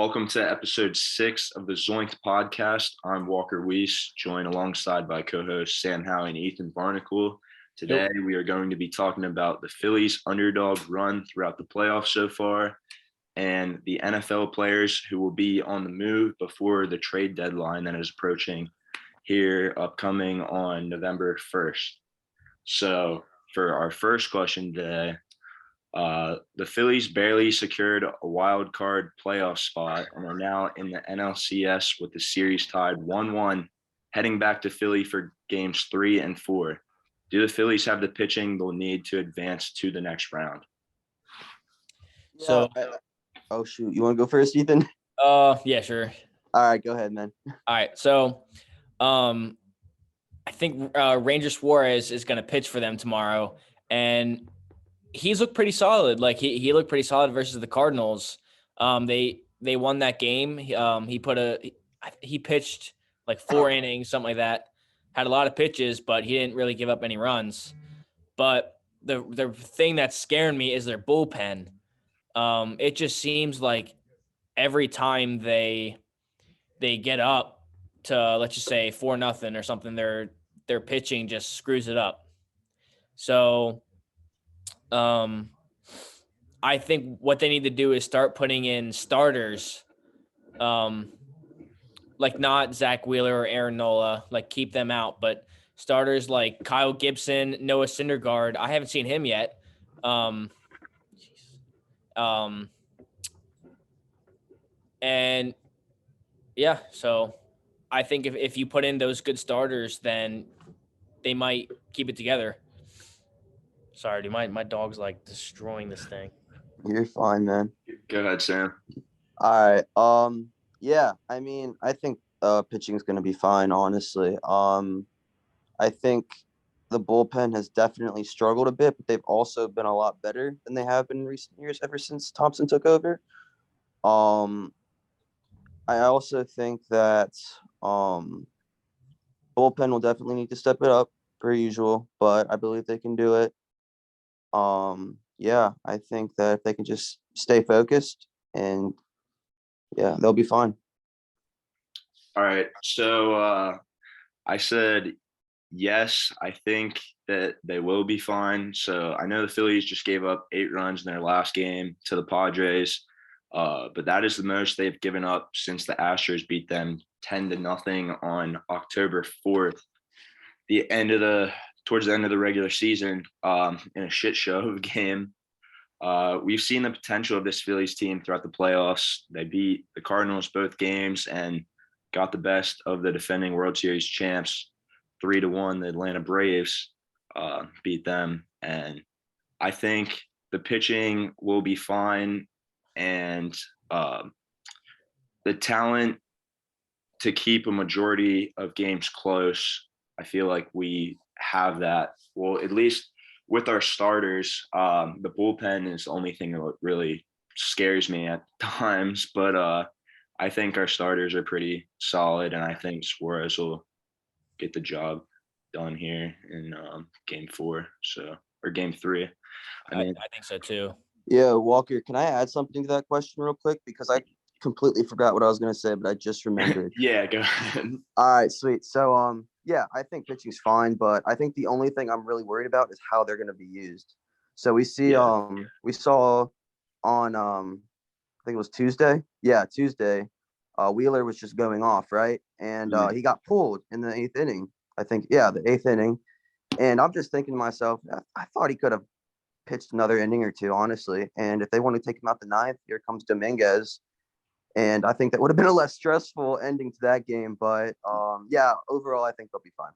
Welcome to episode 6 of the Zoinked podcast. I'm Walker Weiss, joined alongside by co-hosts Sam Howe and Ethan Barnacle. Today, we are going to be talking about the Phillies' underdog run throughout the playoffs so far and the NFL players who will be on the move before the trade deadline that is approaching here upcoming on November 1st. So for our first question today, the Phillies barely secured a wild card playoff spot and are now in the NLCS with the series tied 1-1, heading back to Philly for games 3 and 4. Do the Phillies have the pitching they'll need to advance to the next round? So, oh shoot, you want to go first, Ethan? Yeah, sure. All right, go ahead, man. All right, so, I think Ranger Suarez is going to pitch for them tomorrow, and he's looked pretty solid. Like he looked pretty solid versus the Cardinals. They won that game. He pitched like 4 innings, something like that. Had a lot of pitches, but he didn't really give up any runs. But the thing that's scaring me is their bullpen. It just seems like every time they get up to, let's just say 4-0 or something, their pitching just screws it up. So I think what they need to do is start putting in starters, like not Zach Wheeler or Aaron Nola, like keep them out, but starters like Kyle Gibson, Noah Syndergaard. I haven't seen him yet. And yeah, so I think if you put in those good starters, then they might keep it together. Sorry, dude, my dog's like destroying this thing. You're fine, man. Go ahead, Sam. All right. Yeah, I mean, I think pitching is going to be fine, honestly. I think the bullpen has definitely struggled a bit, but they've also been a lot better than they have been in recent years ever since Thompson took over. I also think that bullpen will definitely need to step it up per usual, but I believe they can do it. Yeah, I think that if they can just stay focused and yeah, they'll be fine. All right. So I said yes, I think that they will be fine. So I know the Phillies just gave up 8 runs in their last game to the Padres, but that is the most they've given up since the Astros beat them 10-0 on October 4th. Towards the end of the regular season, in a shit show of a game. We've seen the potential of this Phillies team throughout the playoffs. They beat the Cardinals both games and got the best of the defending World Series champs 3-1. The Atlanta Braves beat them. And I think the pitching will be fine. And the talent to keep a majority of games close, I feel like we have that. Well, at least with our starters, the bullpen is the only thing that really scares me at times. But I think our starters are pretty solid, and I think Suarez will get the job done here in game 4, or game 3. I think so too. Yeah, Walker, can I add something to that question real quick? Because I completely forgot what I was going to say, but I just remembered. Yeah, go ahead. All right, sweet. So, yeah, I think pitching's fine, but I think the only thing I'm really worried about is how they're going to be used. So we saw on, I think it was Tuesday. Yeah, Tuesday. Wheeler was just going off, right? And he got pulled in the 8th inning. I think, yeah, the 8th inning. And I'm just thinking to myself, I thought he could have pitched another inning or two, honestly. And if they want to take him out the 9th, here comes Dominguez. And I think that would have been a less stressful ending to that game. But, yeah, overall, I think they'll be fine.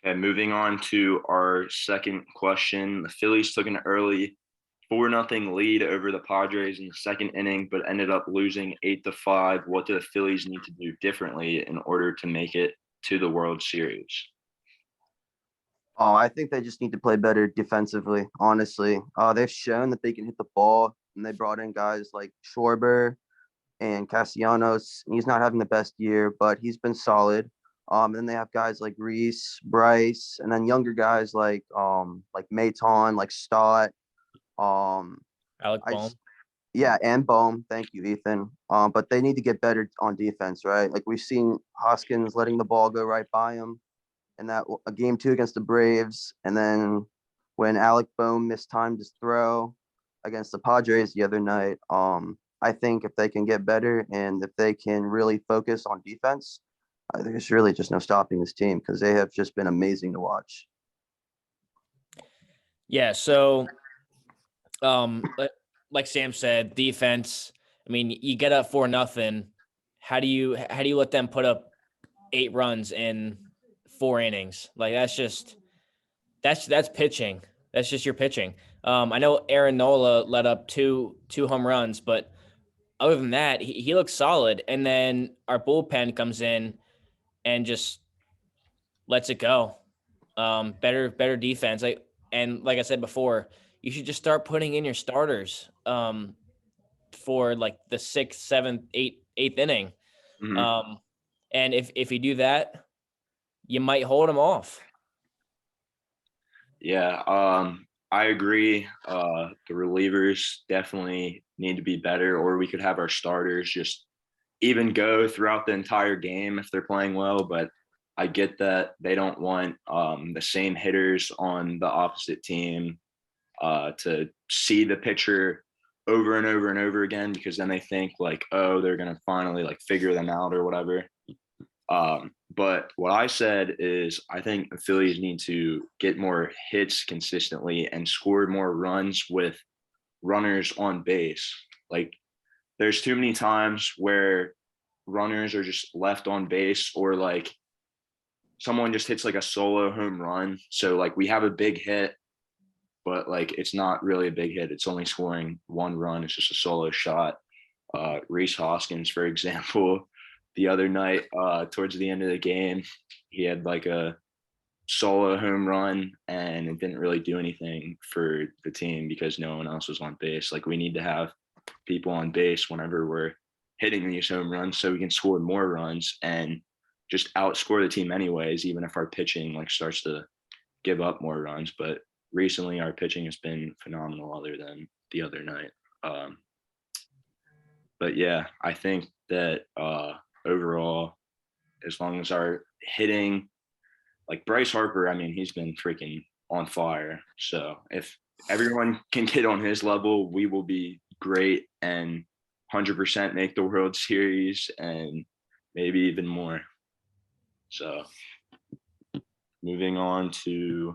Okay, moving on to our second question. The Phillies took an early 4-0 lead over the Padres in the 2nd inning, but ended up losing 8-5. What do the Phillies need to do differently in order to make it to the World Series? Oh, I think they just need to play better defensively, honestly. They've shown that they can hit the ball, and they brought in guys like Schwarber and Castellanos. He's not having the best year, but he's been solid. And then they have guys like Reese, Bryce, and then younger guys like Maton, like Stott. Alec Bohm. Yeah, and Bohm. Thank you, Ethan. But they need to get better on defense, right? Like we've seen Hoskins letting the ball go right by him in that a game 2 against the Braves, and then when Alec Bohm mistimed his throw against the Padres the other night. I think if they can get better and if they can really focus on defense, there's really just no stopping this team because they have just been amazing to watch. Yeah. So, like Sam said, defense. I mean, you get up 4-0. How do you let them put up 8 runs in 4 innings? Like that's pitching. That's just your pitching. I know Aaron Nola let up two home runs, but other than that, he looks solid. And then our bullpen comes in and just lets it go. Better defense. Like I said before, you should just start putting in your starters for like the 6th, 7th, 8th inning. Mhm. And if you do that, you might hold them off. Yeah, I agree. The relievers definitely need to be better, or we could have our starters just even go throughout the entire game if they're playing well. But I get that they don't want the same hitters on the opposite team to see the pitcher over and over and over again, because then they think like, oh, they're gonna finally like figure them out or whatever. But what I said is I think the Phillies need to get more hits consistently and score more runs with runners on base. Like there's too many times where runners are just left on base, or like someone just hits like a solo home run. So like we have a big hit, but like it's not really a big hit. It's only scoring 1 run. It's just a solo shot. Rhys Hoskins, for example, the other night, towards the end of the game, he had like a solo home run and it didn't really do anything for the team because no one else was on base. Like we need to have people on base whenever we're hitting these home runs so we can score more runs and just outscore the team anyways, even if our pitching like starts to give up more runs. But recently our pitching has been phenomenal other than the other night. But yeah, I think that overall, as long as our hitting, like Bryce Harper, I mean, he's been freaking on fire. So if everyone can get on his level, we will be great and 100% make the World Series and maybe even more. So moving on to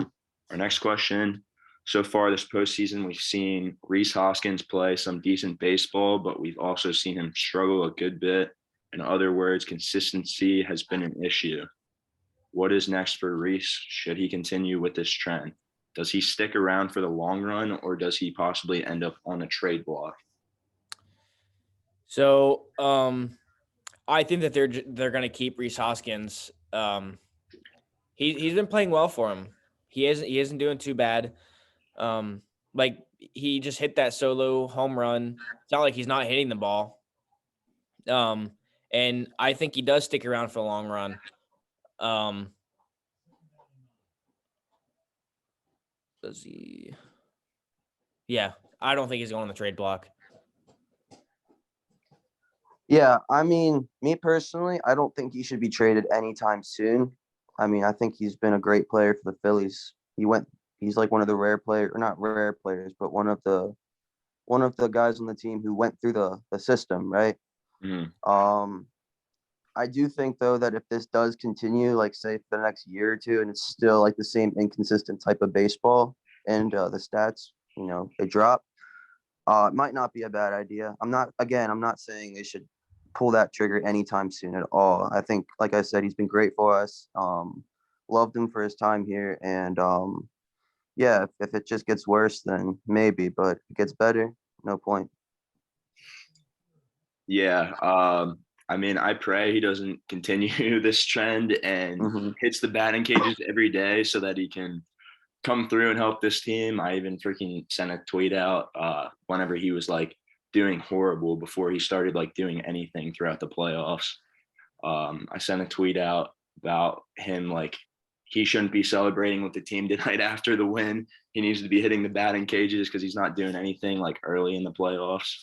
our next question. So far this postseason, we've seen Rhys Hoskins play some decent baseball, but we've also seen him struggle a good bit. In other words, consistency has been an issue. What is next for Rhys? Should he continue with this trend? Does he stick around for the long run, or does he possibly end up on a trade block? So I think that they're going to keep Rhys Hoskins. He's been playing well for him. He isn't doing too bad. Like he just hit that solo home run. It's not like he's not hitting the ball. And I think he does stick around for the long run. Does he? Yeah, I don't think he's going on the trade block. Yeah, I mean, me personally, I don't think he should be traded anytime soon. I mean, I think he's been a great player for the Phillies. He's like one of the rare players, or not rare players, but one of the guys on the team who went through the system, right? Mhm. I do think though that if this does continue, like say for the next year or two, and it's still like the same inconsistent type of baseball, and the stats, they drop, it might not be a bad idea. I'm not saying they should pull that trigger anytime soon at all. I think, like I said, he's been great for us. Loved him for his time here, and yeah, if it just gets worse, then maybe, but if it gets better, no point. Yeah. I mean, I pray he doesn't continue this trend and Hmm. hits the batting cages every day so that he can come through and help this team. I even freaking sent a tweet out whenever he was like doing horrible before he started like doing anything throughout the playoffs. I sent a tweet out about him like he shouldn't be celebrating with the team tonight after the win. He needs to be hitting the batting cages because he's not doing anything like early in the playoffs.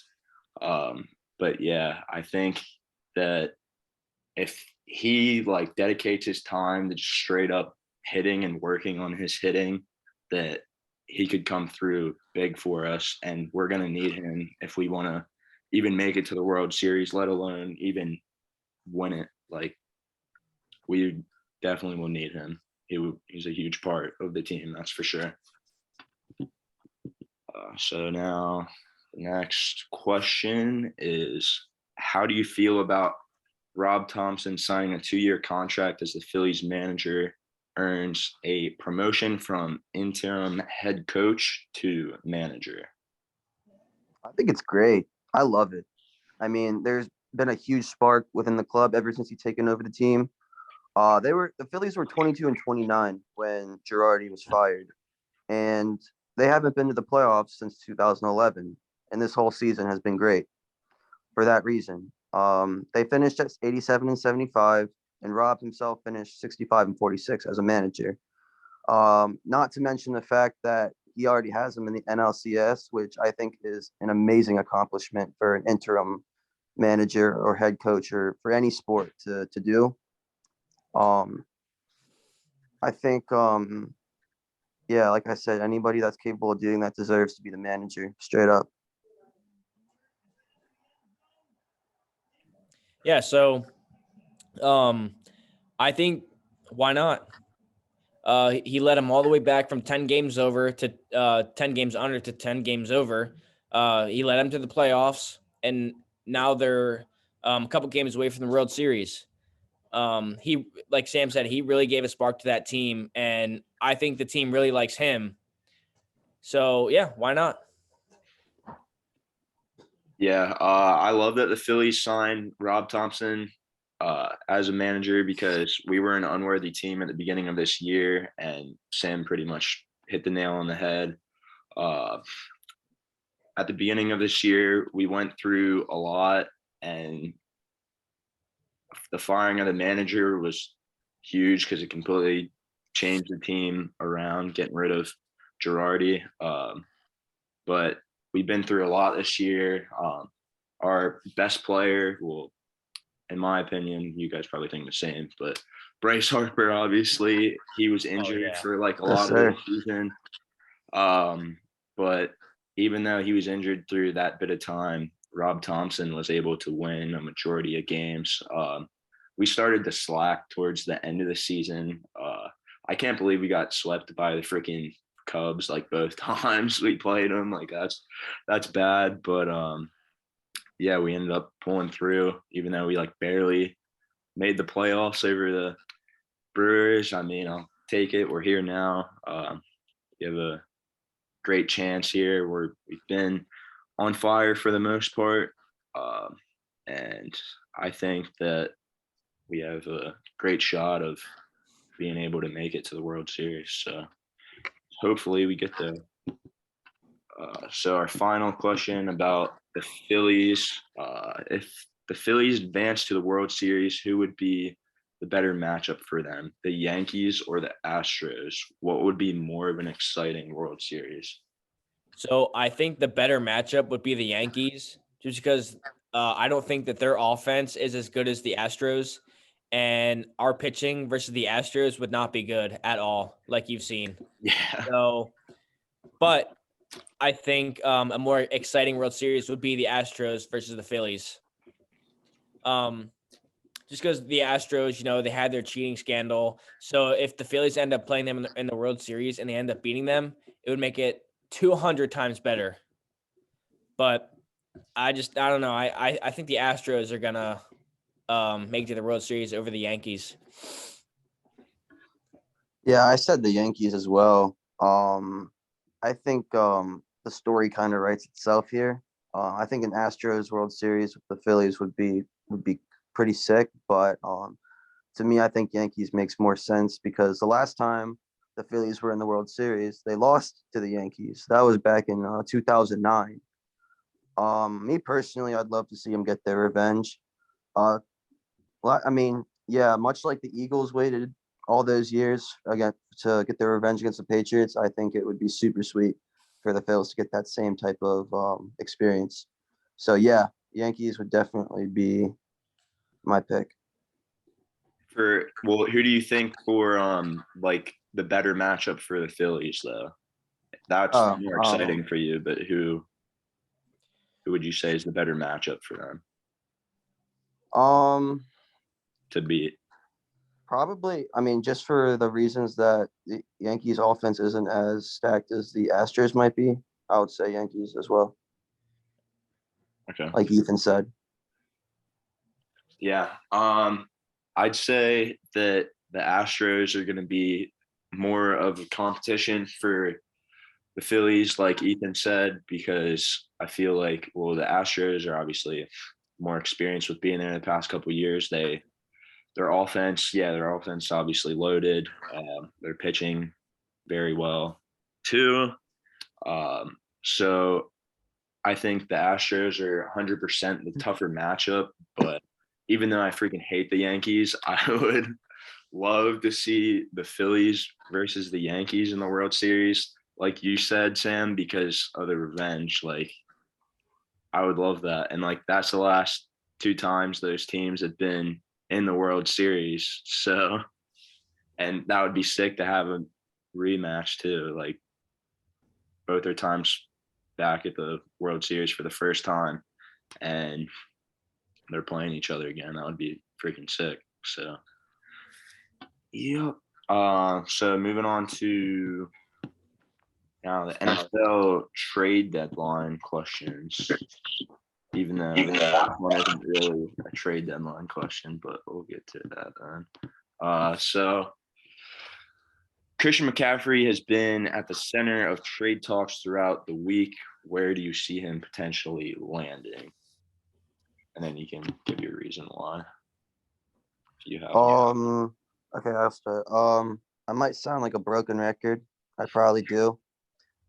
But yeah, I think that if he like dedicates his time to just straight up hitting and working on his hitting, that he could come through big for us, and we're gonna need him if we want to even make it to the World Series, let alone even win it. Like we definitely will need him. He's a huge part of the team, that's for sure. So now the next question is, how do you feel about Rob Thompson signing a 2-year contract as the Phillies manager, earns a promotion from interim head coach to manager? I think it's great. I love it. I mean, there's been a huge spark within the club ever since he's taken over the team. The Phillies were 22 and 29 when Girardi was fired, and they haven't been to the playoffs since 2011. And this whole season has been great for that reason. They finished at 87 and 75, and Rob himself finished 65 and 46 as a manager. Not to mention the fact that he already has him in the NLCS, which I think is an amazing accomplishment for an interim manager or head coach or for any sport to do. Um, I think, yeah, like I said, anybody that's capable of doing that deserves to be the manager, straight up. Yeah, so I think why not? He led him all the way back from 10 games over to 10 games under to 10 games over. He led him to the playoffs, and now they're a couple games away from the World Series. He, like Sam said, he really gave a spark to that team, and I think the team really likes him. So yeah, why not? Yeah, I love that the Phillies signed Rob Thompson as a manager, because we were an unworthy team at the beginning of this year, and Sam pretty much hit the nail on the head. Uh, at the beginning of this year, we went through a lot, and the firing of the manager was huge because it completely changed the team around, getting rid of Girardi. But we've been through a lot this year. Our best player, well, in my opinion, you guys probably think the same, but Bryce Harper, obviously, he was injured yeah. for like a Yes, lot of sir. the season. But even though he was injured through that bit of time, Rob Thompson was able to win a majority of games. We started to slack towards the end of the season. I can't believe we got swept by the freaking Cubs like both times we played them. Like that's bad. But yeah, we ended up pulling through, even though we like barely made the playoffs over the Brewers. I mean, I'll take it. We're here now. You have a great chance here. We've been on fire for the most part, and I think that we have a great shot of being able to make it to the World Series. So hopefully we get there. So our final question about the Phillies: if the Phillies advance to the World Series, who would be the better matchup for them, the Yankees or the Astros? What would be more of an exciting World Series? So I think the better matchup would be the Yankees, just because I don't think that their offense is as good as the Astros, and our pitching versus the Astros would not be good at all, like you've seen. Yeah. So, but I think a more exciting World Series would be the Astros versus the Phillies. Um, just because the Astros, they had their cheating scandal. So if the Phillies end up playing them in the World Series and they end up beating them, it would make it 200 times better. But I don't know. I think the Astros are gonna make it to the World Series over the Yankees. Yeah, I said the Yankees as well. I think the story kind of writes itself here. I think an Astros World Series with the Phillies would be pretty sick, but to me, I think Yankees makes more sense because the last time the Phillies were in the World Series, they lost to the Yankees. That was back in 2009. Me personally, I'd love to see them get their revenge. Uh, I mean, yeah, much like the Eagles waited all those years again to get their revenge against the Patriots, I think it would be super sweet for the Phils to get that same type of experience. So yeah, Yankees would definitely be my pick. Who do you think for like the better matchup for the Phillies though? That's Oh, more exciting for you, but who would you say is the better matchup for them to beat? Probably. I mean, just for the reasons that the Yankees offense isn't as stacked as the Astros might be, I would say Yankees as well. Okay. Like Ethan said. Yeah. I'd say that the Astros are going to be more of a competition for the Phillies, like Ethan said, because I feel like, well, the Astros are obviously more experienced with being there in the past couple of years. Their offense, yeah, their offense obviously loaded. They're pitching very well too. So I think the Astros are 100% the tougher matchup. But even though I freaking hate the Yankees, I would love to see the Phillies versus the Yankees in the World Series, like you said, Sam, because of the revenge. Like, I would love that. And like, that's the last two times those teams have been in the World Series. So, and that would be sick to have a rematch too. Like, both their times back at the World Series for the first time, and they're playing each other again. That would be freaking sick. So, yep. So moving on to now the NFL trade deadline questions. Even though that one isn't really a trade deadline question, but we'll get to that then. So Christian McCaffrey has been at the center of trade talks throughout the week. Where do you see him potentially landing? And then you can give your reason why. If you have Okay, I'll start. I might sound like a broken record. I probably do,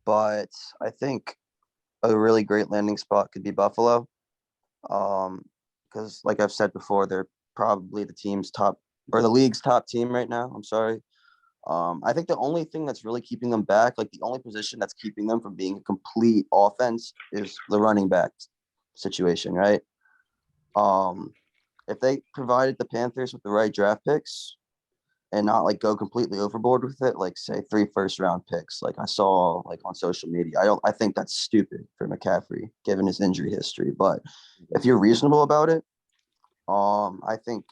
but I think a really great landing spot could be Buffalo. Because like I've said before, they're probably the team's top or the league's top team right now. I'm sorry. I think the only thing that's really keeping them back, like the only position that's keeping them from being a complete offense, is the running back situation, right? If they provided the Panthers with the right draft picks and not like go completely overboard with it, like say 3 first-round picks, like I saw like on social media, I think that's stupid for McCaffrey given his injury history. But if you're reasonable about it, I think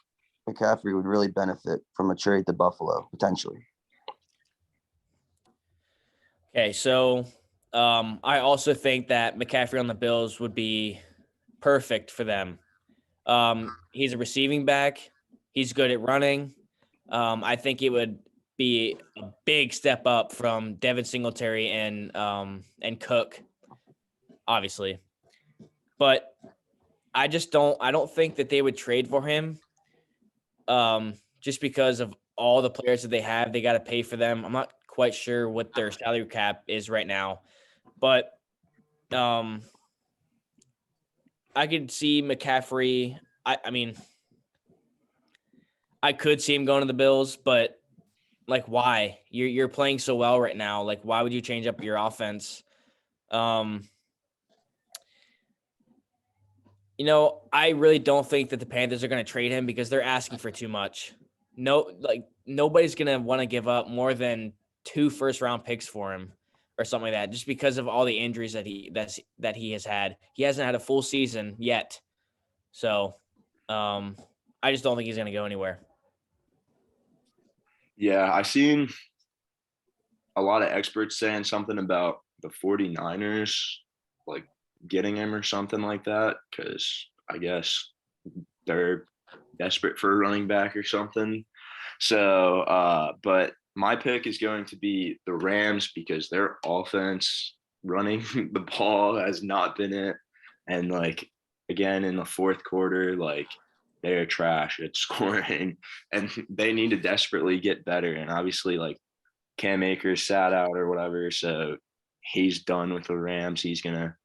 McCaffrey would really benefit from a trade to Buffalo potentially. Okay, so I also think that McCaffrey on the Bills would be perfect for them. He's a receiving back. He's good at running. I think it would be a big step up from Devin Singletary and Cook, obviously. But I don't think that they would trade for him. Just because of all the players that they have, they got to pay for them. I'm not quite sure what their salary cap is right now, but I could see McCaffrey. I mean, I could see him going to the Bills, but like, why? You're playing so well right now. Like, why would you change up your offense? I really don't think that the Panthers are going to trade him because they're asking for too much. No, like nobody's going to want to give up more than 2 first-round picks for him or something like that, just because of all the injuries that he has had. He hasn't had a full season yet, so I just don't think he's going to go anywhere. Yeah, I seen a lot of experts saying something about the 49ers like getting him or something like that, because I guess they're desperate for a running back or something. So but my pick is going to be the Rams because their offense running the ball has not been it. And like again in the fourth quarter, like they're trash at scoring and they need to desperately get better. And obviously like Cam Akers sat out or whatever, so he's done with the Rams. He's gonna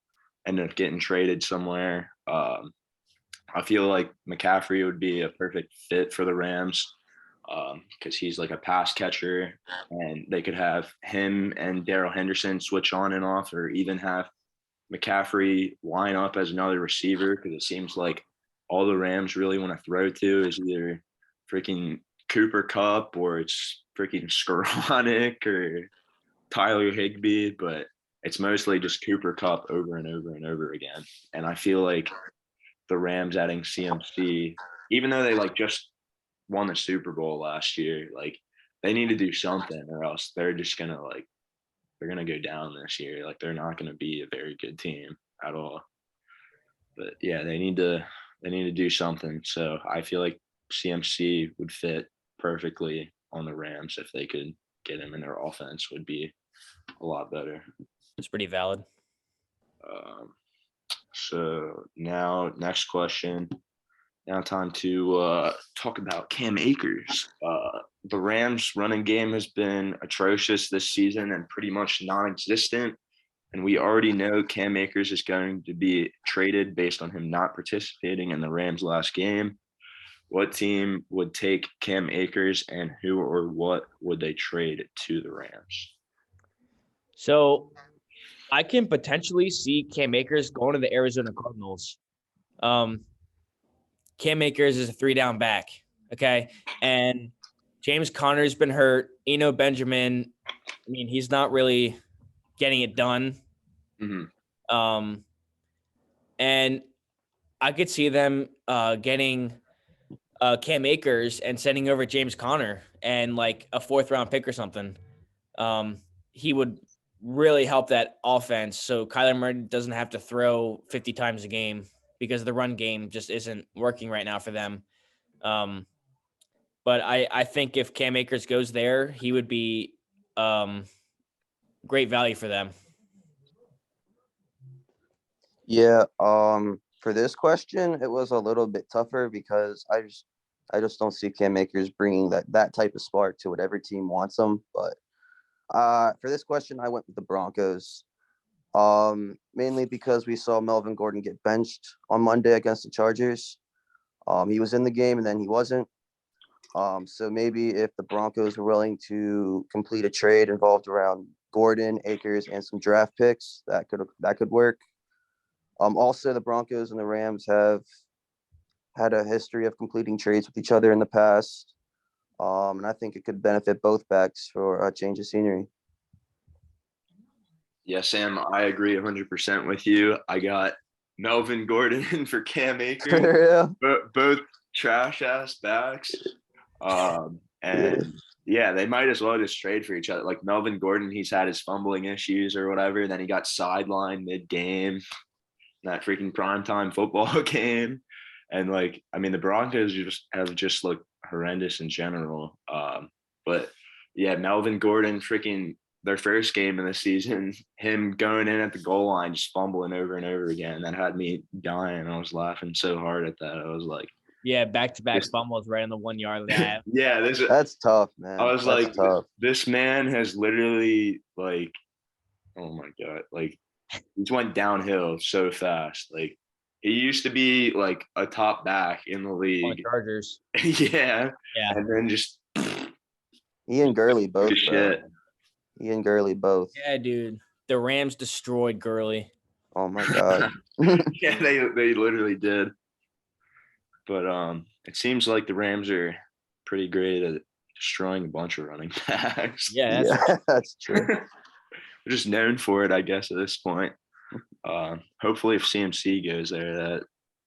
end up getting traded somewhere. I feel like McCaffrey would be a perfect fit for the Rams because he's like a pass catcher, and they could have him and Darrell Henderson switch on and off, or even have McCaffrey line up as another receiver because it seems like all the Rams really want to throw to is either freaking Cooper Kupp or it's freaking Skoranek or Tyler Higbee, but it's mostly just Cooper Kupp over and over and over again. And I feel like the Rams adding CMC, even though they like just won the Super Bowl last year, like they need to do something or else they're just gonna like they're gonna go down this year. Like they're not gonna be a very good team at all. But yeah, they need to do something. So I feel like CMC would fit perfectly on the Rams if they could get him, and their offense would be a lot better. It's pretty valid. So now next question. Now time to talk about Cam Akers. The Rams running game has been atrocious this season and pretty much non-existent. And we already know Cam Akers is going to be traded based on him not participating in the Rams' last game. What team would take Cam Akers and who or what would they trade to the Rams? So I can potentially see Cam Akers going to the Arizona Cardinals. Cam Akers is a 3-down back, okay? And James Conner's been hurt. Eno Benjamin, I mean, he's not really getting it done. Mm-hmm. And I could see them getting Cam Akers and sending over James Conner and like a 4th-round pick or something. He would really help that offense so Kyler Murray doesn't have to throw 50 times a game because the run game just isn't working right now for them. But I think if Cam Akers goes there, he would be great value for them. Yeah. For this question, it was a little bit tougher because I just don't see Cam Akers bringing that type of spark to whatever team wants him. But for this question, I went with the Broncos. Mainly because we saw Melvin Gordon get benched on Monday against the Chargers. He was in the game and then he wasn't. So maybe if the Broncos were willing to complete a trade involved around Gordon, Akers, and some draft picks, that could work. Also, the Broncos and the Rams have had a history of completing trades with each other in the past. And I think it could benefit both backs for a change of scenery. Yeah, Sam, I agree 100% with you. I got Melvin Gordon for Cam Akers. Yeah. Both trash-ass backs. And yeah, they might as well just trade for each other. Like Melvin Gordon, he's had his fumbling issues or whatever. Then he got sidelined mid-game, that freaking primetime football game. And like, I mean, the Broncos just looked horrendous in general. But yeah, Melvin Gordon, freaking their first game in the season, him going in at the goal line, just fumbling over and over again. That had me dying. I was laughing so hard at that. I was like, yeah, back-to-back fumbles right on the 1 yard line. yeah, that's tough, man. I was that's like, tough. This man has literally like, oh my God, like he's went downhill so fast. Like he used to be like a top back in the On league. the Chargers. Yeah. Yeah. And then just He and Gurley both. shit. He and Gurley both. Yeah, dude. The Rams destroyed Gurley. Oh my God. Yeah, they literally did. But it seems like the Rams are pretty great at destroying a bunch of running backs. Yeah, that's true. They're just known for it, I guess, at this point. Hopefully, if CMC goes there, that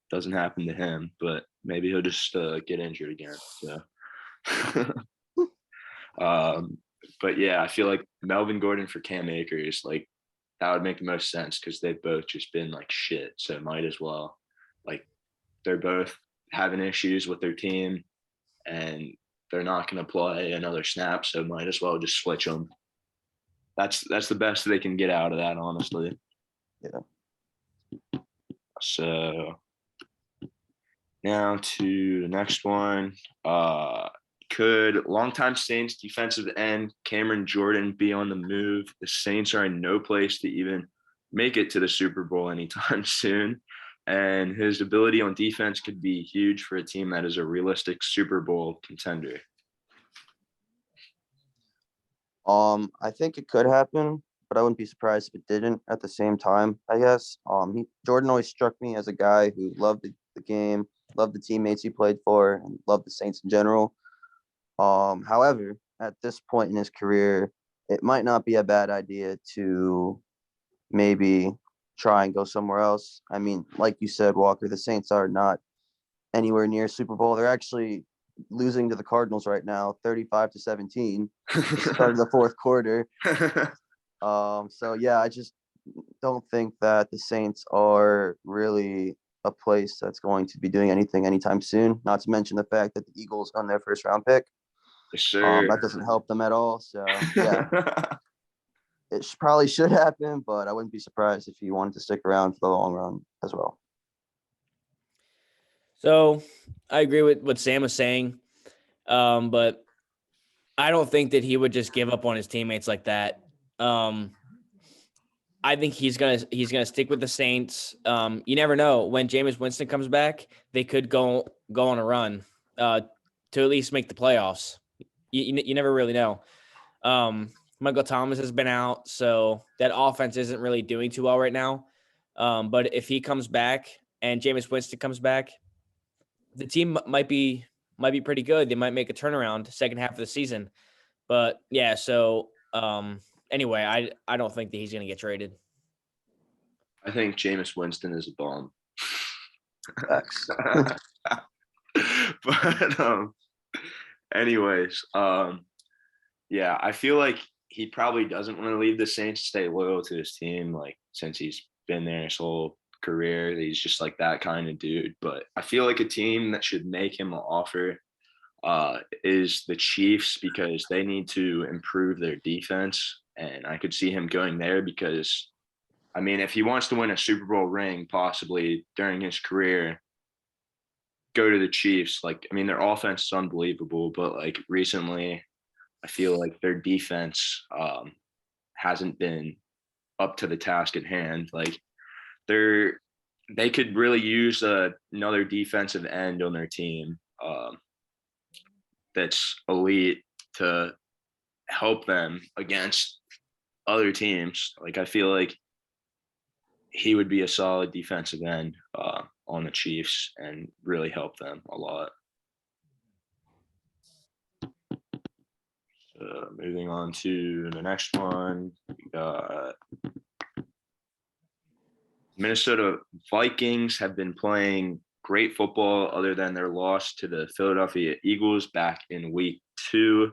doesn't happen to him. But maybe he'll just get injured again. So, but yeah, I feel like Melvin Gordon for Cam Akers, like that would make the most sense because they've both just been like shit. So might as well, like, they're both having issues with their team, and they're not going to play another snap. So might as well just switch them. That's the best they can get out of that, honestly. Yeah. So now to the next one. Could longtime Saints defensive end Cameron Jordan be on the move? The Saints are in no place to even make it to the Super Bowl anytime soon. And his ability on defense could be huge for a team that is a realistic Super Bowl contender. I think it could happen, but I wouldn't be surprised if it didn't at the same time, I guess. Jordan always struck me as a guy who loved the game, loved the teammates he played for, and loved the Saints in general. However, at this point in his career, it might not be a bad idea to maybe try and go somewhere else. I mean, like you said, Walker, the Saints are not anywhere near Super Bowl. They're actually losing to the Cardinals right now, 35-17, start of the fourth quarter. So yeah, I just don't think that the Saints are really a place that's going to be doing anything anytime soon. Not to mention the fact that the Eagles own their first round pick. Sure. That doesn't help them at all. So yeah, it probably should happen, but I wouldn't be surprised if he wanted to stick around for the long run as well. So I agree with what Sam was saying, but I don't think that he would just give up on his teammates like that. I think he's gonna stick with the Saints. You never know when Jameis Winston comes back, they could go on a run to at least make the playoffs. You never really know. Michael Thomas has been out, so that offense isn't really doing too well right now. But if he comes back and Jameis Winston comes back, the team might be pretty good. They might make a turnaround second half of the season. But yeah, so anyway, I don't think that he's gonna get traded. I think Jameis Winston is a bomb. Facts. But anyways, yeah, I feel like he probably doesn't want to leave the Saints, stay loyal to his team, like since he's been there his whole career. He's just like that kind of dude. But I feel like a team that should make him an offer is the Chiefs, because they need to improve their defense. And I could see him going there because, I mean, if he wants to win a Super Bowl ring possibly during his career, go to the Chiefs. Like, I mean, their offense is unbelievable, but like recently, I feel like their defense hasn't been up to the task at hand. Like, they could really use another defensive end on their team that's elite to help them against other teams. Like, I feel like he would be a solid defensive end on the Chiefs and really help them a lot. Moving on to the next one, we got Minnesota Vikings have been playing great football other than their loss to the Philadelphia Eagles back in week 2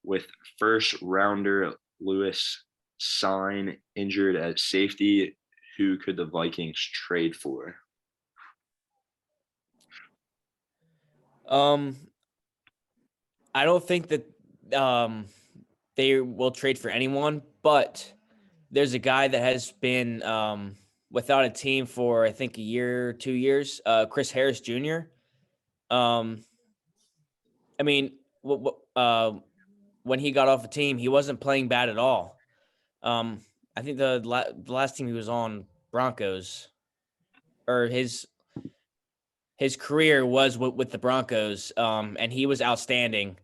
with first rounder Lewis Sign injured at safety. Who could the Vikings trade for? I don't think that they will trade for anyone, but there's a guy that has been without a team for I think a year, 2 years. Chris Harris Jr. I mean, when he got off a team, he wasn't playing bad at all. I think the last team he was on, Broncos, or his career was with the Broncos, and he was outstanding.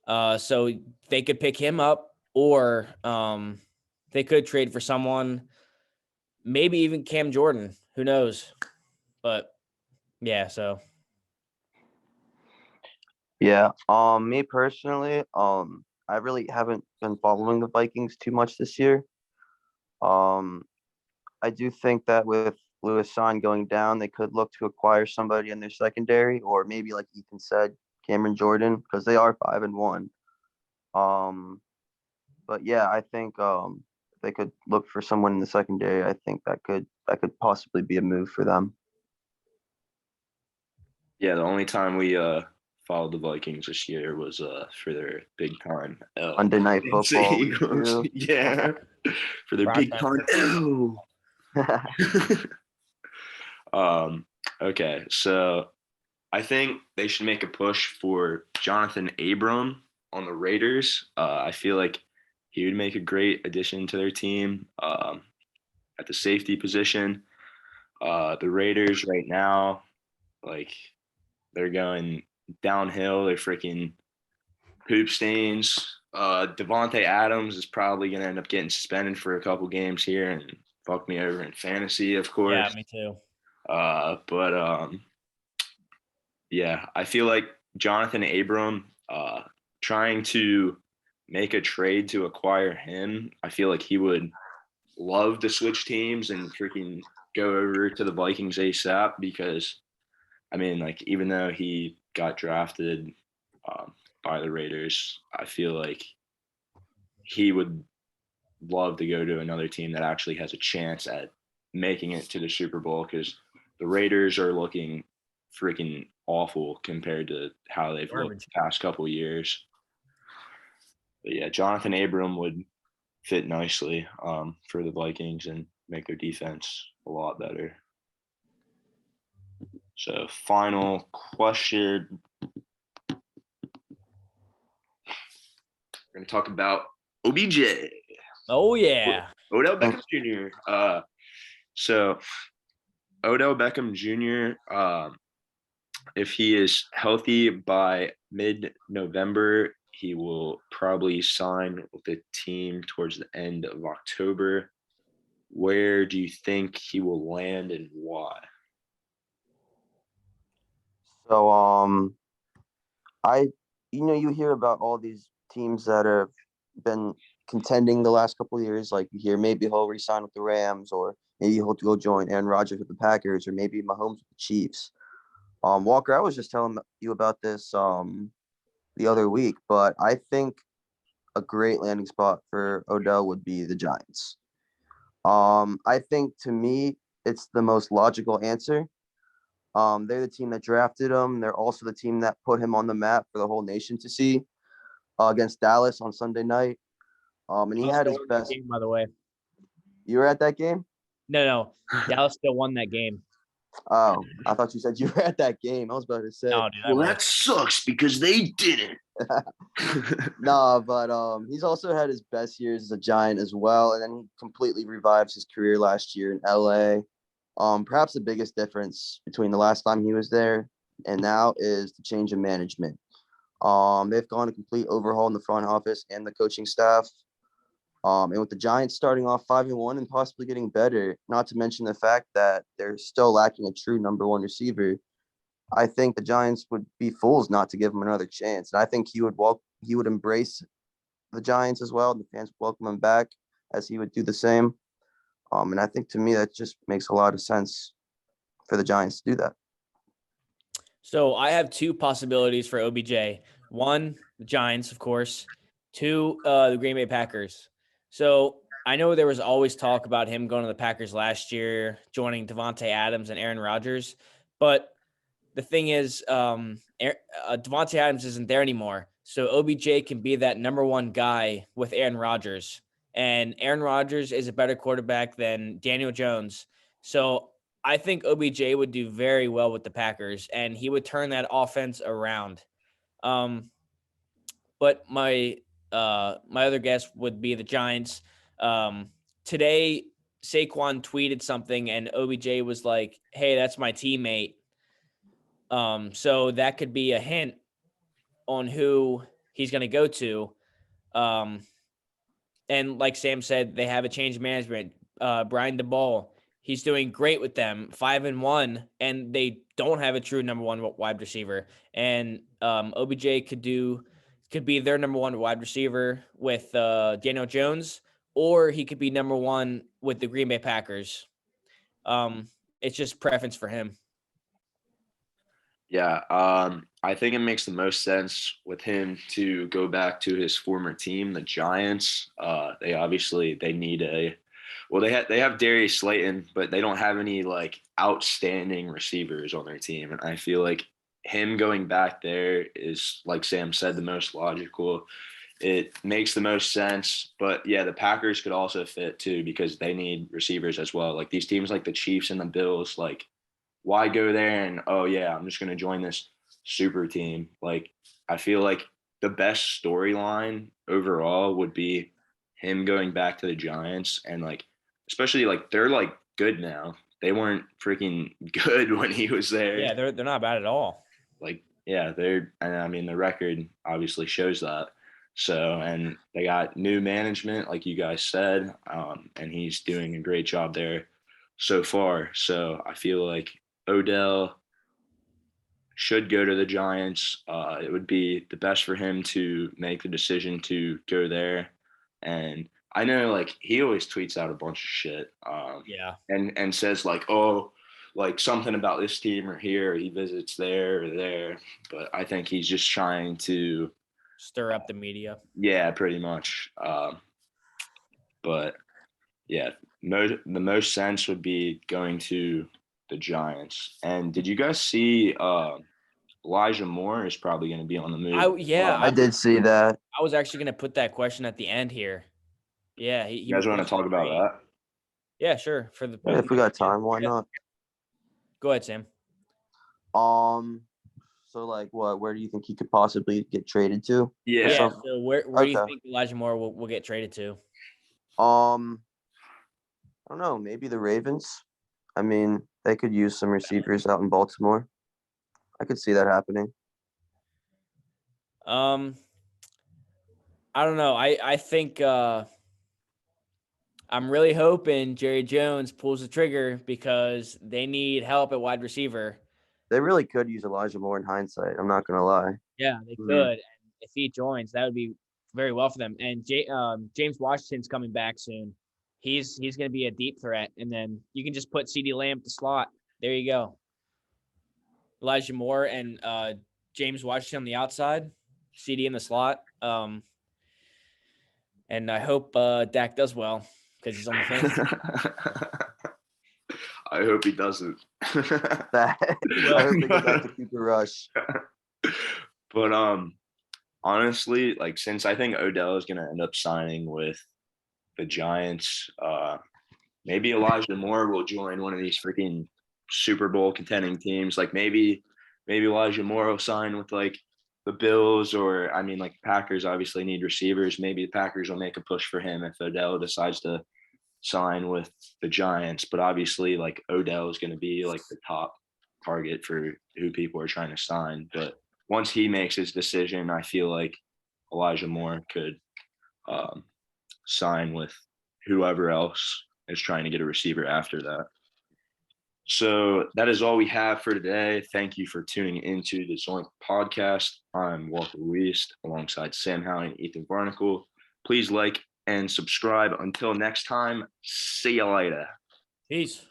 So they could pick him up, or they could trade for someone, maybe even Cam Jordan. Who knows? But yeah, so Yeah. Me personally, I really haven't been following the Vikings too much this year. Um, I do think that with Lewis Sign going down, they could look to acquire somebody in their secondary, or maybe like Ethan said, Cameron Jordan, because they are 5-1. But yeah, I think if they could look for someone in the secondary, I think that could possibly be a move for them. Yeah, the only time we followed the Vikings this year was for their big time Monday Night against the Football. Eagles. Yeah, for their big time. Ew. Okay, so I think they should make a push for Jonathan Abram on the Raiders. I feel like he would make a great addition to their team at the safety position. The Raiders right now, like, they're going downhill. They're freaking poop stains. Devontae Adams is probably going to end up getting suspended for a couple games here and fuck me over in fantasy, of Yeah, course. me too. But yeah, I feel like Jonathan Abram, trying to make a trade to acquire him, I feel like he would love to switch teams and freaking go over to the Vikings ASAP because, I mean, like, even though he got drafted um, by the Raiders, I feel like he would love to go to another team that actually has a chance at making it to the Super Bowl because the Raiders are looking freaking awful compared to how they've looked Garbage. the past couple of years. But yeah, Jonathan Abram would fit nicely for the Vikings and make their defense a lot better. So, final question. We're going to talk about OBJ, Oh yeah. Odell Beckham Jr. So Odell Beckham Jr. If he is healthy by mid-November, he will probably sign with the team towards the end of October. Where do you think he will land and why? So I you hear about all these teams that have been contending the last couple of years. Like you hear maybe he'll resign with the Rams, or maybe he'll go join Aaron Rodgers with the Packers, or maybe Mahomes with the Chiefs. Walker, I was just telling you about this the other week, but I think a great landing spot for Odell would be the Giants. I think to me it's the most logical answer. They're the team that drafted him. They're also the team that put him on the map for the whole nation to see against Dallas on Sunday night. And he Dallas had still his won that best. game, by the way. You were at that game? No. Dallas still won that game. Oh, I thought you said you were at that game. I was about to say. No, dude, I Well, was. that sucks because they didn't. Nah, but he's also had his best years as a Giant as well, and then he completely revives his career last year in LA. Perhaps the biggest difference between the last time he was there and now is the change in management. They've gone a complete overhaul in the front office and the coaching staff. And with the Giants starting off 5-1 and possibly getting better, not to mention the fact that they're still lacking a true number one receiver, I think the Giants would be fools not to give him another chance. And I think he would embrace the Giants as well. The fans would welcome him back as he would do the same. And I think to me that just makes a lot of sense for the Giants to do that. So I have two possibilities for OBJ. One, the Giants, of course. Two, the Green Bay Packers. So I know there was always talk about him going to the Packers last year, joining Devontae Adams and Aaron Rodgers. But the thing is, Devontae Adams isn't there anymore. So OBJ can be that number one guy with Aaron Rodgers. And Aaron Rodgers is a better quarterback than Daniel Jones. So I think OBJ would do very well with the Packers, and he would turn that offense around. But my other guess would be the Giants. Today, Saquon tweeted something, and OBJ was like, "Hey, that's my teammate." So that could be a hint on who he's going to go to. Um, and like Sam said, they have a change of management. Brian DeBall, he's doing great with them, 5-1, and they don't have a true number one wide receiver. And OBJ could be their number one wide receiver with Daniel Jones, or he could be number one with the Green Bay Packers. It's just preference for him. Yeah, I think it makes the most sense with him to go back to his former team, the Giants. They need they have Darius Slayton, but they don't have any like outstanding receivers on their team, and I feel like him going back there is, like Sam said, the most logical. It makes the most sense, but yeah, the Packers could also fit too because they need receivers as well. Like these teams, like the Chiefs and the Bills, like why go there and oh yeah, I'm just gonna join this super team. Like I feel like the best storyline overall would be him going back to the Giants and like especially like they're like good now. They weren't freaking good when he was there. Yeah, they're not bad at all. Like yeah, they're and I mean the record obviously shows that. So, and they got new management, like you guys said, and he's doing a great job there so far. So I feel like Odell should go to the Giants. It would be the best for him to make the decision to go there. And I know, like, he always tweets out a bunch of shit, Yeah. and says like, oh, like something about this team or here, or he visits there or there. But I think he's just trying to, Stir up the media. yeah, pretty much. But yeah, the most sense would be going to the Giants. And did you guys see Elijah Moore is probably going to be on the move? I did see that. I was actually going to put that question at the end here. Yeah, he You guys want to talk about that? Yeah, sure. For the Yeah, if we got time, why not? Go ahead, Sam. So like, what? Where do you think he could possibly get traded to? Yeah. Yeah. So where do you Okay. think Elijah Moore will get traded to? I don't know. Maybe the Ravens. I mean, they could use some receivers out in Baltimore. I could see that happening. I don't know. I think I'm really hoping Jerry Jones pulls the trigger because they need help at wide receiver. They really could use Elijah Moore in hindsight. I'm not gonna lie. Yeah, they Mhm. could. And if he joins, that would be very well for them. And James Washington's coming back soon. He's going to be a deep threat. And then you can just put CeeDee Lamb at the slot. There you go. Elijah Moore and James Washington on the outside, CD in the slot. And I hope Dak does well because he's on the fantasy. I hope he doesn't. I hope they go back to Cooper Rush. But honestly, like, since I think Odell is gonna end up signing with the Giants, maybe Elijah Moore will join one of these freaking Super Bowl contending teams. Like maybe Elijah Moore will sign with like the Bills, or I mean, like, Packers obviously need receivers. Maybe the Packers will make a push for him if Odell decides to sign with the Giants. But obviously, like, Odell is going to be like the top target for who people are trying to sign. But once he makes his decision, I feel like Elijah Moore could sign with whoever else is trying to get a receiver after that. So that is all we have for today. Thank you for tuning into the Zoinked podcast. I'm Walter Luis alongside Sam Howie and Ethan Barnacle. Please like and subscribe. Until next time, see you later. Peace.